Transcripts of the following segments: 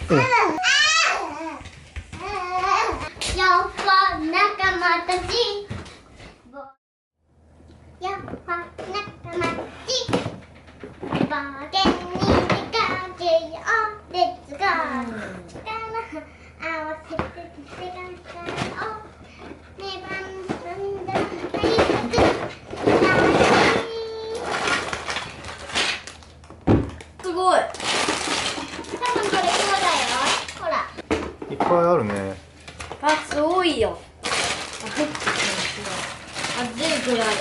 仲間たち、やっぱ仲間たち、冒険に出かけよう、レッツゴー。力合わせて手がかをねばんだ大切すごい。多分これそうだよ。ほら。いっぱいあるね。あ、すごいよ。あ、ジェイクがある。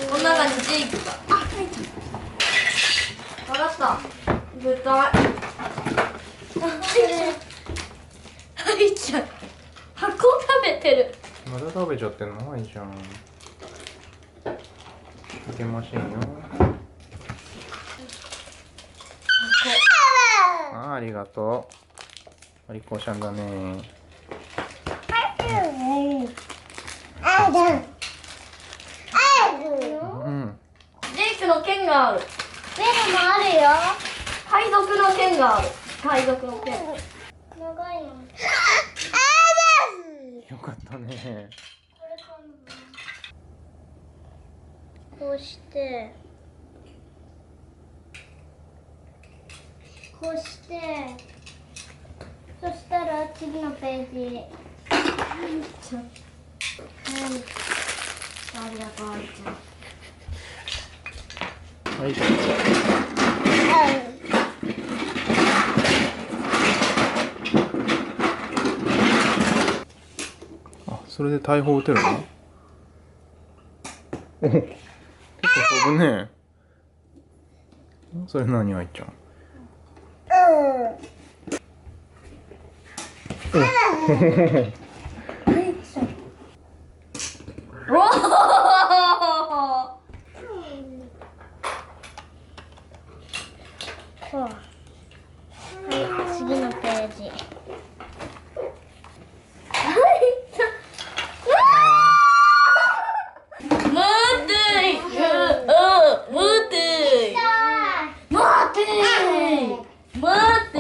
この中にジェイクが。あ、入った。わかった。食べたい。あいちゃん。箱食べてる。まだ食べちゃってんの？あいちゃん。いけませんよ。ありがとう。お利口ちゃんだね。うん。ジェイクの剣がある。ベルもあるよ。海賊の剣がある。海賊の剣。長いよ。よかったね。こうして。こうして。そしたら次のページ。はい。ありがとう、あいちゃん。はい。あ、それで大砲撃てるの？お、結構飛ぶね。それ何、あいちゃん。おお。はい、次のページ。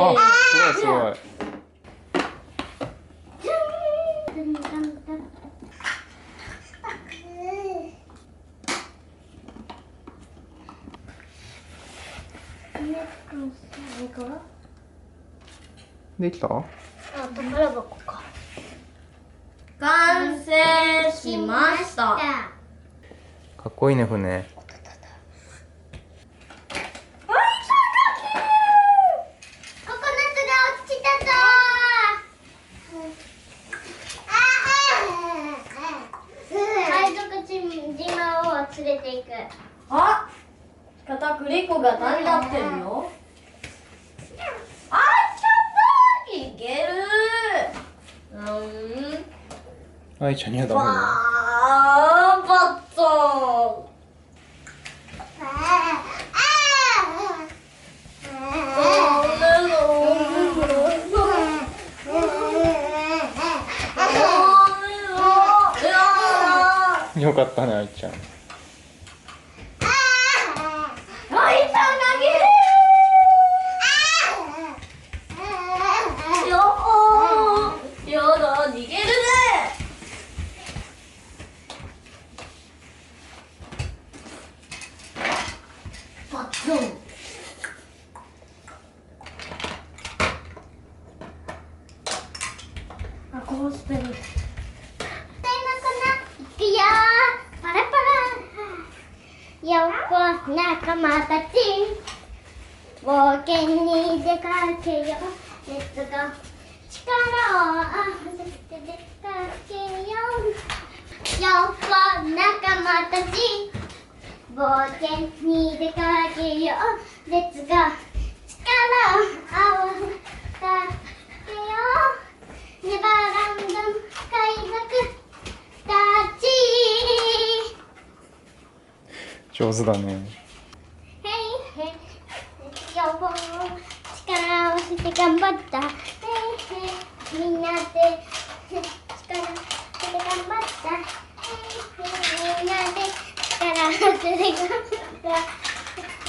あ、すごいすごい。できた？あ、宝箱か。完成しました。かっこいいね、船。連れて行く。あ、片栗粉が足りなってるよ。あいちゃんだ、いける。あいちゃんにはダメだ。バット。よかったね、あいちゃん。あ、こうしてる。いくよ、パラパラ。よっこ仲間たち、冒険に出かけよう。レッツゴー。力を合わせて出かけよう。よっこ仲間たち、冒険に出かけよう。レッツゴー。力を合わせて出かけよう。ネバーランドの海賊たち。上手だね。ヘイヘイ、よぼ力を合わせて頑張った。ヘイヘイ、みんなで力を合わせて頑張った。ヘイヘイ、みんなで力を合わせて頑張った。イ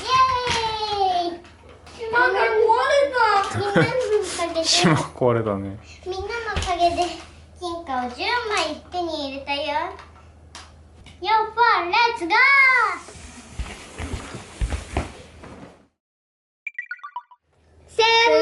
エーイ。なんか壊れた。みんなのおかげけて、島壊れたね。みんなのおかげで金貨を10枚手に入れたよ。よっぽレッツゴー。せん